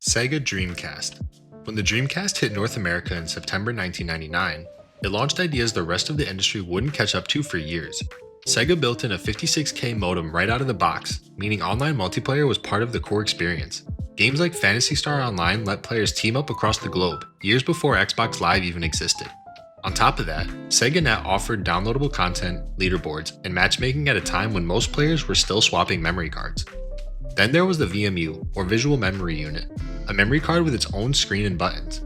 Sega Dreamcast. When the Dreamcast hit North America in September 1999, it launched ideas the rest of the industry wouldn't catch up to for years. Sega built in a 56K modem right out of the box, meaning online multiplayer was part of the core experience. Games like Phantasy Star Online let players team up across the globe, years before Xbox Live even existed. On top of that, Sega Net offered downloadable content, leaderboards, and matchmaking at a time when most players were still swapping memory cards. Then there was the VMU, or Visual Memory Unit, a memory card with its own screen and buttons.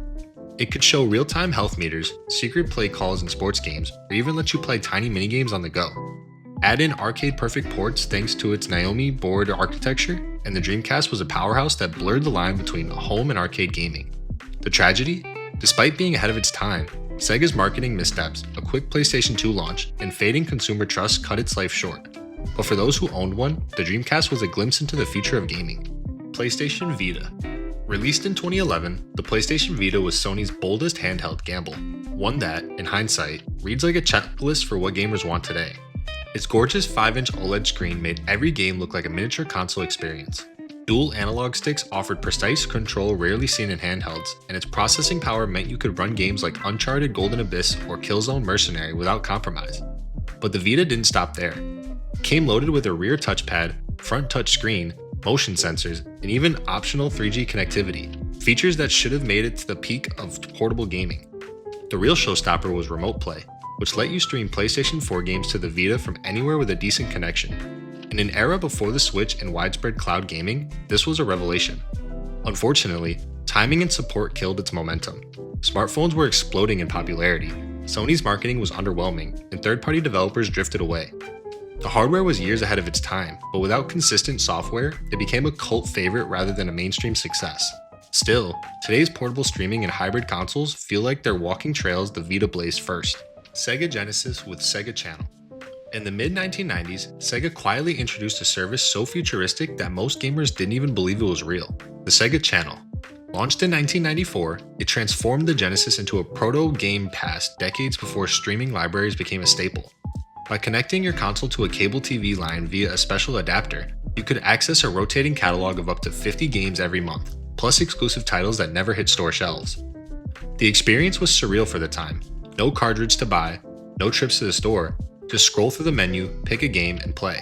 It could show real-time health meters, secret play calls in sports games, or even let you play tiny minigames on the go. Add in arcade-perfect ports thanks to its Naomi board architecture, and the Dreamcast was a powerhouse that blurred the line between home and arcade gaming. The tragedy? Despite being ahead of its time, Sega's marketing missteps, a quick PlayStation 2 launch, and fading consumer trust cut its life short. But for those who owned one, the Dreamcast was a glimpse into the future of gaming. PlayStation Vita. Released in 2011, the PlayStation Vita was Sony's boldest handheld gamble, one that, in hindsight, reads like a checklist for what gamers want today. Its gorgeous 5-inch OLED screen made every game look like a miniature console experience. Dual analog sticks offered precise control rarely seen in handhelds, and its processing power meant you could run games like Uncharted Golden Abyss or Killzone Mercenary without compromise. But the Vita didn't stop there. It came loaded with a rear touchpad, front touch screen, motion sensors, and even optional 3G connectivity, features that should have made it to the peak of portable gaming. The real showstopper was Remote Play, which let you stream PlayStation 4 games to the Vita from anywhere with a decent connection. In an era before the Switch and widespread cloud gaming, this was a revelation. Unfortunately, timing and support killed its momentum. Smartphones were exploding in popularity, Sony's marketing was underwhelming, and third-party developers drifted away. The hardware was years ahead of its time, but without consistent software, it became a cult favorite rather than a mainstream success. Still, today's portable streaming and hybrid consoles feel like they're walking trails the Vita blazed first. Sega Genesis with Sega Channel. In the mid-1990s, Sega quietly introduced a service so futuristic that most gamers didn't even believe it was real, the Sega Channel. Launched in 1994, it transformed the Genesis into a proto-Game Pass decades before streaming libraries became a staple. By connecting your console to a cable TV line via a special adapter, you could access a rotating catalog of up to 50 games every month, plus exclusive titles that never hit store shelves. The experience was surreal for the time. No cartridge to buy, no trips to the store, just scroll through the menu, pick a game, and play.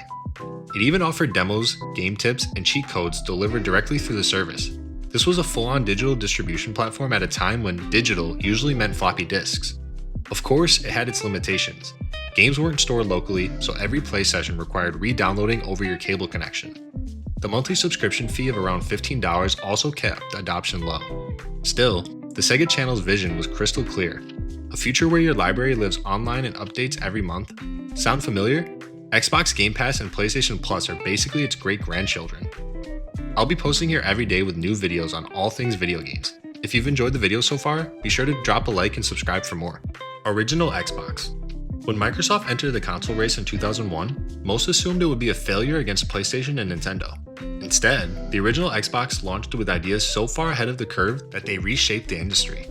It even offered demos, game tips, and cheat codes delivered directly through the service. This was a full-on digital distribution platform at a time when digital usually meant floppy disks. Of course, it had its limitations. Games weren't stored locally, so every play session required re-downloading over your cable connection. The monthly subscription fee of around $15 also kept adoption low. Still, the Sega Channel's vision was crystal clear. A future where your library lives online and updates every month. Sound familiar? Xbox Game Pass and PlayStation Plus are basically its great-grandchildren. I'll be posting here every day with new videos on all things video games. If you've enjoyed the video so far, be sure to drop a like and subscribe for more. Original Xbox. When Microsoft entered the console race in 2001, most assumed it would be a failure against PlayStation and Nintendo. Instead, the original Xbox launched with ideas so far ahead of the curve that they reshaped the industry.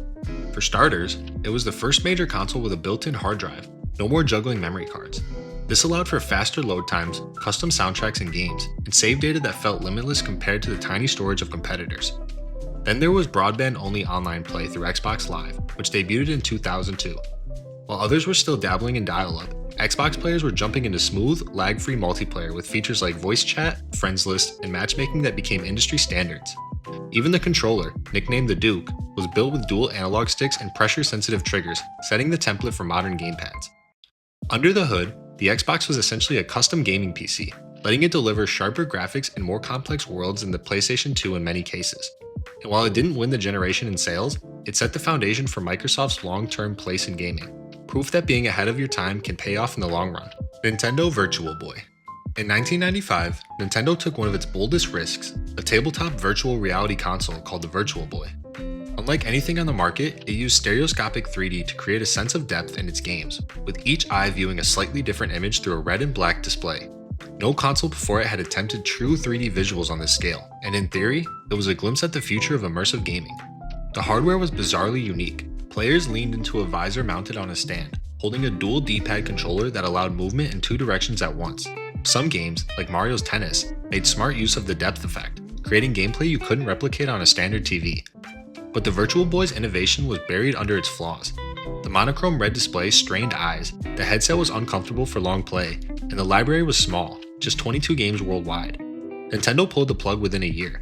For starters, it was the first major console with a built-in hard drive, no more juggling memory cards. This allowed for faster load times, custom soundtracks and games, and save data that felt limitless compared to the tiny storage of competitors. Then there was broadband-only online play through Xbox Live, which debuted in 2002. While others were still dabbling in dial-up, Xbox players were jumping into smooth, lag-free multiplayer with features like voice chat, friends list, and matchmaking that became industry standards. Even the controller, nicknamed the Duke, was built with dual analog sticks and pressure-sensitive triggers, setting the template for modern gamepads. Under the hood, the Xbox was essentially a custom gaming PC, letting it deliver sharper graphics and more complex worlds than the PlayStation 2 in many cases. And while it didn't win the generation in sales, it set the foundation for Microsoft's long-term place in gaming. Proof that being ahead of your time can pay off in the long run. Nintendo Virtual Boy. In 1995, Nintendo took one of its boldest risks, a tabletop virtual reality console called the Virtual Boy. Unlike anything on the market, it used stereoscopic 3D to create a sense of depth in its games, with each eye viewing a slightly different image through a red and black display. No console before it had attempted true 3D visuals on this scale, and in theory, it was a glimpse at the future of immersive gaming. The hardware was bizarrely unique. Players leaned into a visor mounted on a stand, holding a dual D-pad controller that allowed movement in two directions at once. Some games, like Mario's Tennis, made smart use of the depth effect, creating gameplay you couldn't replicate on a standard TV. But the Virtual Boy's innovation was buried under its flaws. The monochrome red display strained eyes, the headset was uncomfortable for long play, and the library was small, just 22 games worldwide. Nintendo pulled the plug within a year.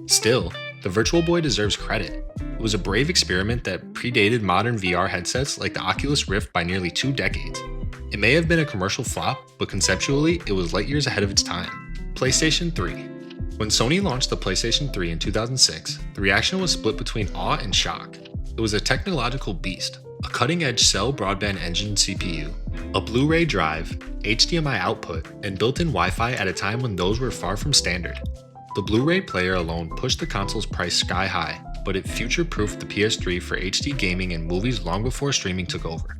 Still, the Virtual Boy deserves credit. It was a brave experiment that predated modern VR headsets like the Oculus Rift by nearly 2 decades. It may have been a commercial flop, but conceptually, it was light years ahead of its time. PlayStation 3. When Sony launched the PlayStation 3 in 2006, the reaction was split between awe and shock. It was a technological beast, a cutting-edge Cell Broadband Engine CPU, a Blu-ray drive, HDMI output, and built-in Wi-Fi at a time when those were far from standard. The Blu-ray player alone pushed the console's price sky high, but it future-proofed the PS3 for HD gaming and movies long before streaming took over.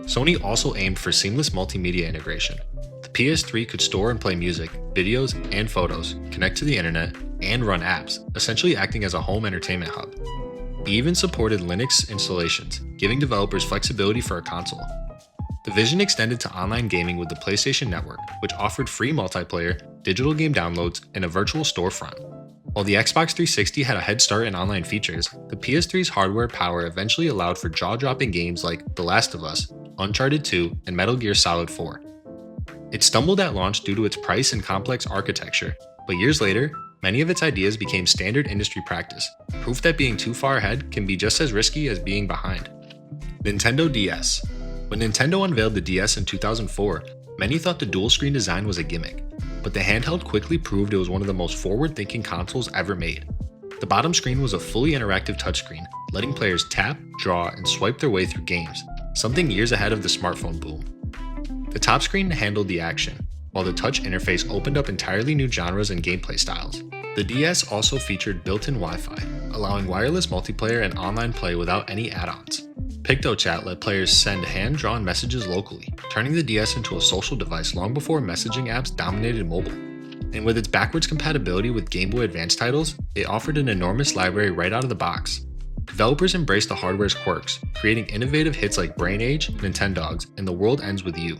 Sony also aimed for seamless multimedia integration. The PS3 could store and play music, videos, and photos, connect to the internet, and run apps, essentially acting as a home entertainment hub. It even supported Linux installations, giving developers flexibility for a console. The vision extended to online gaming with the PlayStation Network, which offered free multiplayer, digital game downloads, and a virtual storefront. While the Xbox 360 had a head start in online features, the PS3's hardware power eventually allowed for jaw-dropping games like The Last of Us, Uncharted 2, and Metal Gear Solid 4. It stumbled at launch due to its price and complex architecture, but years later, many of its ideas became standard industry practice, proof that being too far ahead can be just as risky as being behind. Nintendo DS. When Nintendo unveiled the DS in 2004, many thought the dual-screen design was a gimmick, but the handheld quickly proved it was one of the most forward-thinking consoles ever made. The bottom screen was a fully interactive touchscreen, letting players tap, draw, and swipe their way through games, something years ahead of the smartphone boom. The top screen handled the action, while the touch interface opened up entirely new genres and gameplay styles. The DS also featured built-in Wi-Fi, allowing wireless multiplayer and online play without any add-ons. PictoChat let players send hand-drawn messages locally, turning the DS into a social device long before messaging apps dominated mobile. And with its backwards compatibility with Game Boy Advance titles, it offered an enormous library right out of the box. Developers embraced the hardware's quirks, creating innovative hits like Brain Age, Nintendogs, and The World Ends With You.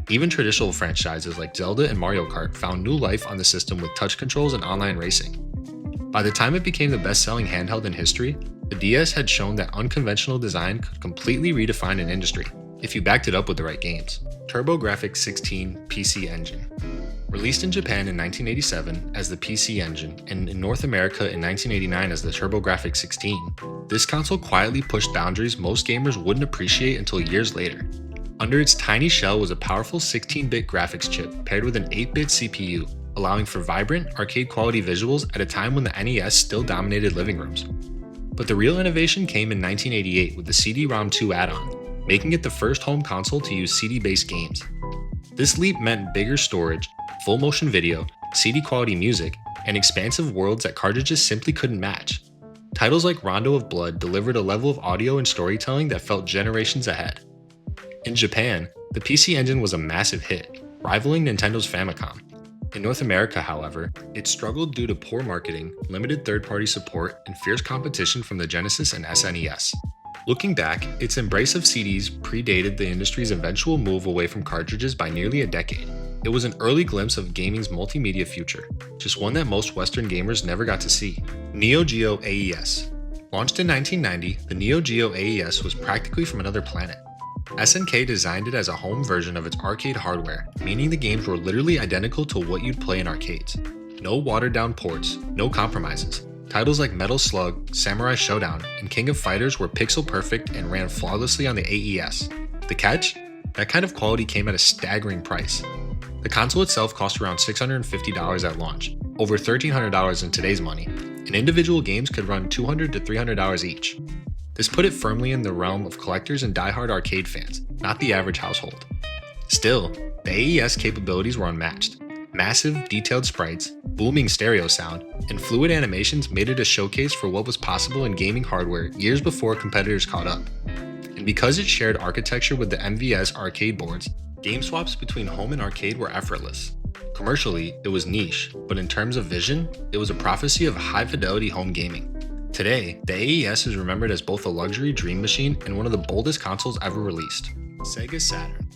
Even traditional franchises like Zelda and Mario Kart found new life on the system with touch controls and online racing. By the time it became the best-selling handheld in history, the DS had shown that unconventional design could completely redefine an industry, if you backed it up with the right games. TurboGrafx 16 PC Engine. Released in Japan in 1987 as the PC Engine and in North America in 1989 as the TurboGrafx 16, this console quietly pushed boundaries most gamers wouldn't appreciate until years later. Under its tiny shell was a powerful 16-bit graphics chip paired with an 8-bit CPU, allowing for vibrant, arcade-quality visuals at a time when the NES still dominated living rooms. But the real innovation came in 1988 with the CD-ROM 2 add-on, making it the first home console to use CD-based games. This leap meant bigger storage, full-motion video, CD-quality music, and expansive worlds that cartridges simply couldn't match. Titles like Rondo of Blood delivered a level of audio and storytelling that felt generations ahead. In Japan, the PC Engine was a massive hit, rivaling Nintendo's Famicom. In North America, however, it struggled due to poor marketing, limited third-party support, and fierce competition from the Genesis and SNES. Looking back, its embrace of CDs predated the industry's eventual move away from cartridges by nearly a decade. It was an early glimpse of gaming's multimedia future, just one that most Western gamers never got to see. Neo Geo AES. Launched in 1990, the Neo Geo AES was practically from another planet. SNK designed it as a home version of its arcade hardware, meaning the games were literally identical to what you'd play in arcades. No watered-down ports, no compromises. Titles like Metal Slug, Samurai Showdown, and King of Fighters were pixel perfect and ran flawlessly on the AES. The catch? That kind of quality came at a staggering price. The console itself cost around $650 at launch, over $1,300 in today's money, and individual games could run $200 to $300 each. This put it firmly in the realm of collectors and die-hard arcade fans, not the average household. Still, the AES capabilities were unmatched. Massive, detailed sprites, booming stereo sound, and fluid animations made it a showcase for what was possible in gaming hardware years before competitors caught up. And because it shared architecture with the MVS arcade boards, game swaps between home and arcade were effortless. Commercially, it was niche, but in terms of vision, it was a prophecy of high-fidelity home gaming. Today, the AES is remembered as both a luxury dream machine and one of the boldest consoles ever released. Sega Saturn.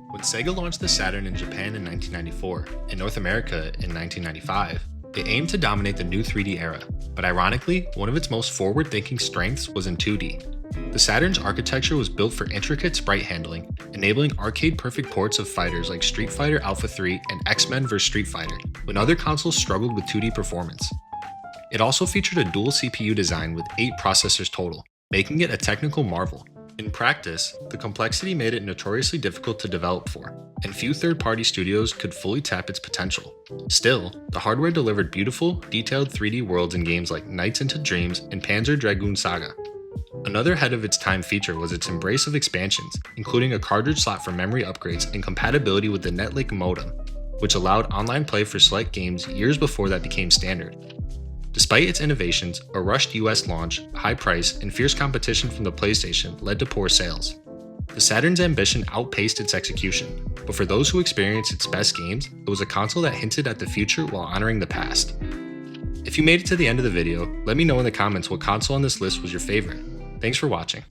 When Sega launched the Saturn in Japan in 1994 and North America in 1995, It aimed to dominate the new 3D era, but ironically, one of its most forward-thinking strengths was in 2D. The Saturn's architecture was built for intricate sprite handling, enabling arcade-perfect ports of fighters like Street Fighter Alpha 3 and X-Men vs. Street Fighter, when other consoles struggled with 2D performance. It also featured a dual CPU design with 8 processors total, making it a technical marvel. In practice, the complexity made it notoriously difficult to develop for, and few third-party studios could fully tap its potential. Still, the hardware delivered beautiful, detailed 3D worlds in games like Nights into Dreams and Panzer Dragoon Saga. Another ahead-of-its-time feature was its embrace of expansions, including a cartridge slot for memory upgrades and compatibility with the Netlink modem, which allowed online play for select games years before that became standard. Despite its innovations, a rushed US launch, high price, and fierce competition from the PlayStation led to poor sales. The Saturn's ambition outpaced its execution, but for those who experienced its best games, it was a console that hinted at the future while honoring the past. If you made it to the end of the video, let me know in the comments what console on this list was your favorite. Thanks for watching.